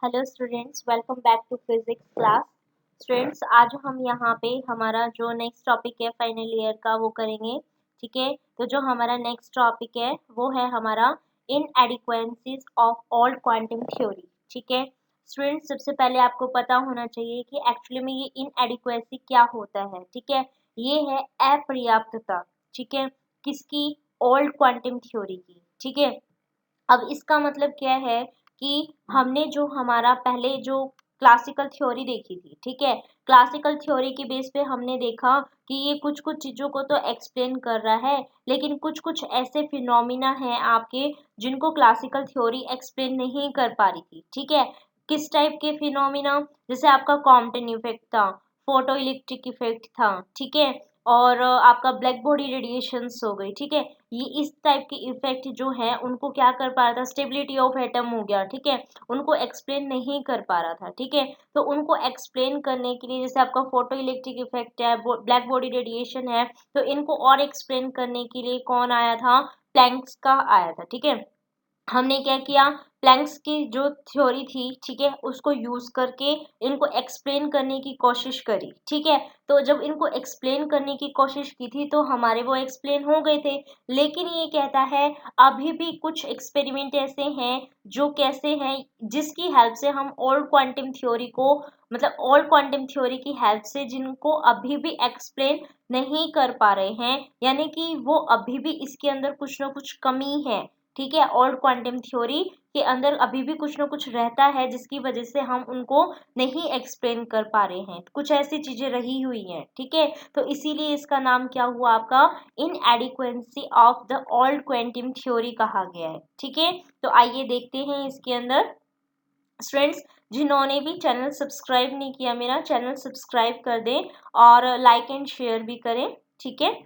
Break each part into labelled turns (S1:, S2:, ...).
S1: Hello students, welcome back to physics class. Students, आज हम यहाँ पे हमारा जो नेक्स्ट टॉपिक है फाइनल ईयर का वो करेंगे। ठीक है, तो जो हमारा नेक्स्ट टॉपिक है वो है हमारा इनएडिक्वेंसीज ऑफ ऑल क्वांटम थ्योरी। ठीक है स्टूडेंट्स, सबसे पहले आपको पता होना चाहिए कि एक्चुअली में ये इनएडिक्वेंसी क्या होता है। ठीक है, ये है अपर्याप्तता। ठीक है, किसकी? ओल्ड क्वांटम थ्योरी की। ठीक है, अब इसका मतलब क्या है कि हमने जो हमारा पहले जो क्लासिकल थ्योरी देखी थी, ठीक है, क्लासिकल थ्योरी के बेस पे हमने देखा कि ये कुछ कुछ चीजों को तो एक्सप्लेन कर रहा है, लेकिन कुछ कुछ ऐसे फिनोमिना हैं आपके जिनको क्लासिकल थ्योरी एक्सप्लेन नहीं कर पा रही थी। ठीक है, किस टाइप के फिनोमिना? जैसे आपका कॉम्पटन इफेक्ट था, फोटो इलेक्ट्रिक इफेक्ट था, ठीक है, और आपका ब्लैक बॉडी रेडिएशंस हो गई। ठीक है, ये इस टाइप के इफेक्ट जो है उनको क्या कर पा रहा था? स्टेबिलिटी ऑफ एटम हो गया। ठीक है, उनको एक्सप्लेन नहीं कर पा रहा था। ठीक है, तो उनको एक्सप्लेन करने के लिए जैसे आपका फोटो इलेक्ट्रिक इफेक्ट है, ब्लैक बॉडी रेडिएशन है, तो इनको और एक्सप्लेन करने के लिए कौन आया था? प्लैंक्स का आया था। ठीक है, हमने क्या किया? प्लैंक्स की जो थ्योरी थी, ठीक है, उसको यूज करके इनको एक्सप्लेन करने की कोशिश करी। ठीक है, तो जब इनको एक्सप्लेन करने की कोशिश की थी तो हमारे वो एक्सप्लेन हो गए थे, लेकिन ये कहता है अभी भी कुछ एक्सपेरिमेंट ऐसे हैं जो कैसे हैं, जिसकी हेल्प से हम ओल्ड क्वांटम थ्योरी को, मतलब ओल्ड क्वांटम थ्योरी की हेल्प से जिनको अभी भी एक्सप्लेन नहीं कर पा रहे हैं, यानी कि वो अभी भी इसके अंदर कुछ ना कुछ कमी है। ठीक है, ओल्ड क्वांटम थ्योरी के अंदर अभी भी कुछ ना कुछ रहता है जिसकी वजह से हम उनको नहीं एक्सप्लेन कर पा रहे हैं, कुछ ऐसी चीजें रही हुई हैं। ठीक है, तो इसीलिए इसका नाम क्या हुआ आपका? Inadequacy of the old quantum theory कहा गया है। ठीक है, तो आइए देखते हैं इसके अंदर। स्टूडेंट्स, जिन्होंने भी चैनल सब्सक्राइब नहीं किया, मेरा चैनल सब्सक्राइब कर दें और लाइक एंड शेयर भी करें। ठीक है,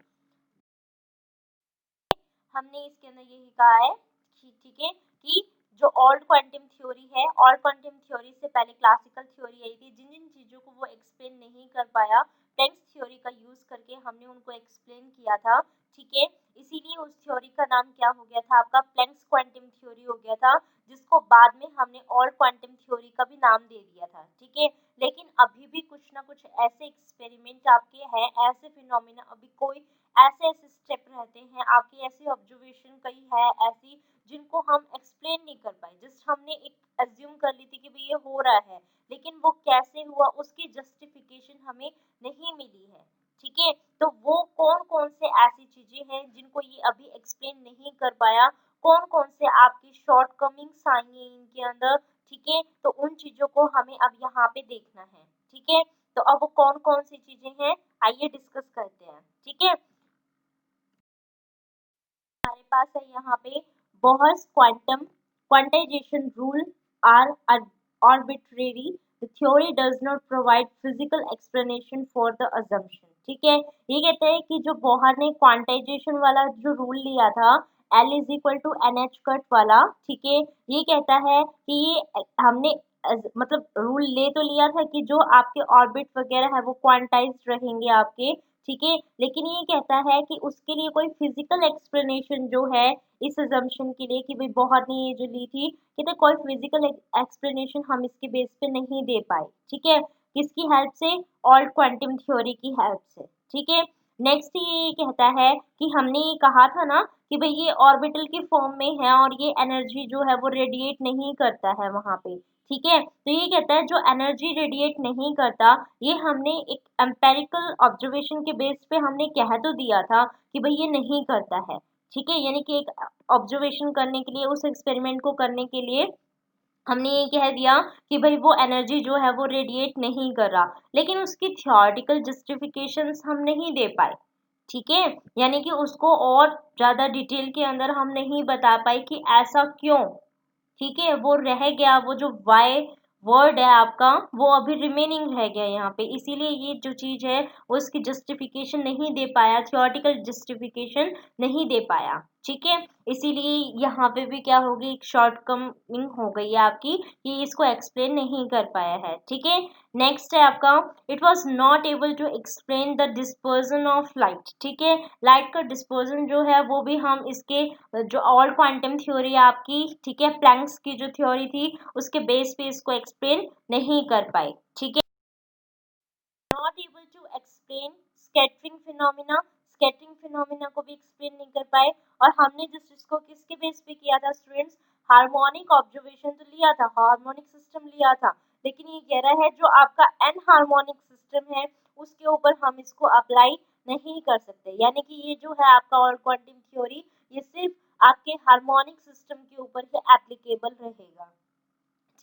S1: हमने इसके अंदर यही कहा है कि ठीक है कि जो ओल्ड क्वांटम थ्योरी है, ओल्ड क्वांटम थ्योरी से पहले क्लासिकल थ्योरी आई थी, जिन जिन चीजों को वो एक्सप्लेन नहीं कर पाया, प्लैंक्स थ्योरी का यूज करके हमने उनको एक्सप्लेन किया था। ठीक है, इसीलिए उस थ्योरी का नाम क्या हो गया था आपका? प्लैंक्स क्वांटम थ्योरी हो गया था, जिसको बाद में हमने ओल्ड क्वांटम थ्योरी का भी नाम दे दिया था। ठीक है, लेकिन अभी भी कुछ ना कुछ ऐसे एक्सपेरिमेंट आपके हैं, ऐसे फिनोमिना, अभी कोई ऐसे ऐसे स्टेप रहते हैं आपकी, ऐसी ऑब्जर्वेशन कई है ऐसी जिनको हम एक्सप्लेन नहीं कर पाए। जस्ट हमने एक एज्यूम कर ली थी कि भाई ये हो रहा है, लेकिन वो कैसे हुआ उसकी जस्टिफिकेशन हमें नहीं मिली है। ठीक है, तो वो कौन कौन से ऐसी चीजें हैं जिनको ये अभी एक्सप्लेन नहीं कर पाया, कौन कौन से आपकी शॉर्ट कमिंग्स आई हैं इनके अंदर। ठीक है, तो उन चीजों को हमें अब यहाँ पे देखना है। ठीक है, तो अब वो कौन कौन सी चीजें हैं आइए डिस्कस करते हैं। ठीक है, हमारे पास है यहाँ पे Bohr's quantum quantization rule are arbitrary. The theory does not provide physical explanation for the assumption. ठीक है, ये कहते हैं कि जो बोहर ने क्वांटाइजेशन वाला जो रूल लिया था, L is equal to n h cut वाला, ठीक है, ये कहता है कि ये हमने मतलब रूल ले तो लिया था कि जो आपके ऑर्बिट वगैरह है वो क्वांटाइज्ड रहेंगे आपके। ठीक है, लेकिन ये कहता है कि उसके लिए कोई फिजिकल एक्सप्लेनेशन जो है इस अजम्पशन के लिए कि भाई बोहर ने ये जो ली थी, कहते कोई फिजिकल एक्सप्लेनेशन हम इसके बेस पे नहीं दे पाए। ठीक है, किसकी हेल्प से? ऑल्ड क्वांटम थ्योरी की हेल्प से। ठीक है, नेक्स्ट ये कहता है कि हमने ये कहा था ना कि भाई ये ऑर्बिटल के फॉर्म में है और ये एनर्जी जो है वो रेडिएट नहीं करता है वहां पे। ठीक है, तो ये कहता है जो एनर्जी रेडिएट नहीं करता, ये हमने एक एम्पेरिकल ऑब्जर्वेशन के बेस पे हमने कह तो दिया था कि भाई ये नहीं करता है। ठीक है, यानी कि एक ऑब्जर्वेशन करने के लिए, उस एक्सपेरिमेंट को करने के लिए हमने ये कह दिया कि भाई वो एनर्जी जो है वो रेडिएट नहीं कर रहा, लेकिन उसकी थियोरेटिकल जस्टिफिकेशंस हम नहीं दे पाए। ठीक है, यानी कि उसको और ज्यादा डिटेल के अंदर हम नहीं बता पाए कि ऐसा क्यों। ठीक है, वो रह गया, वो जो वाई वर्ड है आपका वो अभी रिमेनिंग रह गया यहाँ पे, इसीलिए ये जो चीज है वो इसकी जस्टिफिकेशन नहीं दे पाया, थियोरेटिकल जस्टिफिकेशन नहीं दे पाया। ठीक है, इसीलिए यहाँ पे भी क्या होगी, एक शॉर्टकमिंग हो गई है आपकी कि इसको एक्सप्लेन नहीं कर पाया है। ठीक है, नेक्स्ट है आपका, it was not able to explain the dispersion of light. ठीक है, लाइट का डिस्पर्जन जो है वो भी हम इसके जो ऑल क्वांटम थ्योरी है आपकी, ठीक है, प्लैंक्स की जो थ्योरी थी उसके बेस पे इसको एक्सप्लेन नहीं कर पाए। ठीक है, not able to explain scattering phenomena, scattering phenomena को भी एक्सप्लेन नहीं कर पाए। और हमने जिस चीज को किसके बेस पे किया था स्टूडेंट्स, हार्मोनिक ऑब्जर्वेशन तो लिया था, हार्मोनिक सिस्टम लिया था, लेकिन ये कह रहा है जो आपका एन हार्मोनिक सिस्टम है उसके ऊपर हम इसको अप्लाई नहीं कर सकते, यानी कि ये जो है आपका ऑल क्वांटम थ्योरी ये सिर्फ आपके हार्मोनिक सिस्टम के ऊपर ही एप्लीकेबल रहेगा।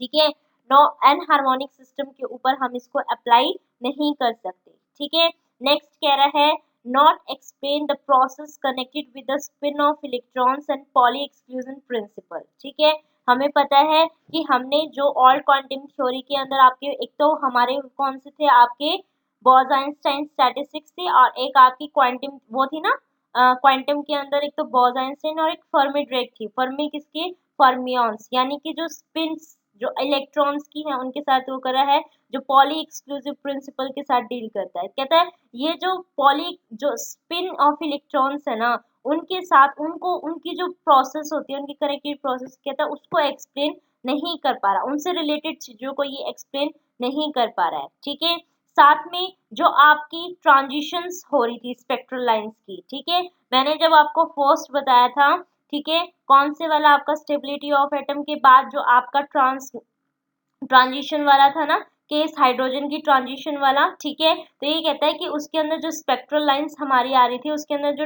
S1: ठीक है, नो एन हार्मोनिक सिस्टम के ऊपर हम इसको अप्लाई नहीं कर सकते। ठीक है, नेक्स्ट कह रहा है not explain the process connected with the spin off electrons and poly exclusion principle. ठीक है, हमें पता है कि हमने जो ऑल क्वांटम थ्योरी के अंदर आपके एक तो हमारे कौन से थे आपके बॉज-आइंस्टाइन स्टैटिस्टिक्स थी और एक आपकी क्वांटम वो थी ना, क्वांटम के अंदर एक तो बॉज-आइंस्टाइन और एक फर्मी ड्रेक थी। फर्मी किसके, फर्मियंस, यानी कि जो स्पिन जो इलेक्ट्रॉन्स की है उनके साथ वो करा है, जो पॉली एक्सक्लूसिव प्रिंसिपल के साथ डील करता है। कहता है ये जो पॉली जो स्पिन ऑफ इलेक्ट्रॉन्स है ना उनके साथ उनको उनकी जो प्रोसेस होती है उनकी कनेक्टेड प्रोसेस कहता है उसको एक्सप्लेन नहीं कर पा रहा, उनसे रिलेटेड चीजों को ये एक्सप्लेन नहीं कर पा रहा है। ठीक है, साथ में जो आपकी ट्रांजिशंस हो रही थी स्पेक्ट्रल लाइंस की, ठीक है, मैंने जब आपको फर्स्ट बताया था, ठीक है, कौन से वाला आपका स्टेबिलिटी ऑफ एटम के बाद जो आपका ट्रांजिशन वाला था ना, केस हाइड्रोजन की ट्रांजिशन वाला। ठीक है, तो ये कहता है कि उसके अंदर जो स्पेक्ट्रल लाइंस हमारी आ रही थी उसके अंदर जो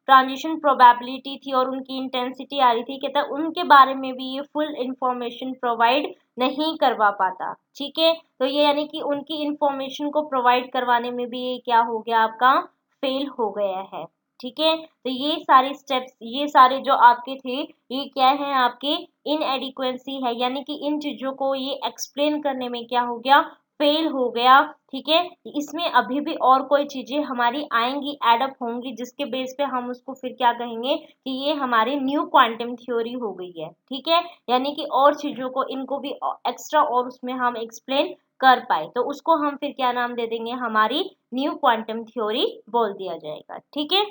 S1: ट्रांजिशन प्रोबेबिलिटी थी और उनकी इंटेंसिटी आ रही थी, कहता है उनके बारे में भी ये फुल इंफॉर्मेशन प्रोवाइड नहीं करवा पाता। ठीक है, तो ये यानी कि उनकी इंफॉर्मेशन को प्रोवाइड करवाने में भी ये क्या हो गया आपका, फेल हो गया है। ठीक है, तो ये सारे स्टेप्स ये सारे जो आपके थे ये क्या है आपके इनएडिक्वेंसी है, यानी कि इन चीजों को ये एक्सप्लेन करने में क्या हो गया, फेल हो गया। ठीक है, इसमें अभी भी और कोई चीजें हमारी आएंगी, एडअप होंगी, जिसके बेस पे हम उसको फिर क्या कहेंगे कि ये हमारी न्यू क्वांटम थ्योरी हो गई है। ठीक है, यानी कि और चीजों को इनको भी एक्स्ट्रा और उसमें हम एक्सप्लेन कर पाए तो उसको हम फिर क्या नाम दे देंगे, हमारी न्यू क्वांटम थ्योरी बोल दिया जाएगा। ठीक है,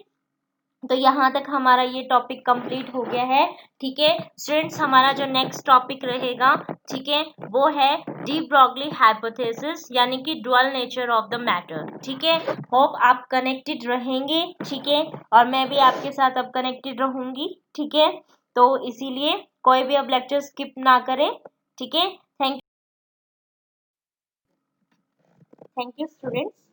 S1: तो यहाँ तक हमारा ये टॉपिक कंप्लीट हो गया है। ठीक है स्टूडेंट्स, हमारा जो नेक्स्ट टॉपिक रहेगा, ठीक है, वो है डी ब्रॉगली हाइपोथेसिस, यानी कि dual nature of the matter. ठीक है, होप आप कनेक्टेड रहेंगे। ठीक है, और मैं भी आपके साथ अब कनेक्टेड रहूंगी। ठीक है, तो इसीलिए कोई भी अब लेक्चर स्किप ना करें। ठीक है, थैंक यू स्टूडेंट्स।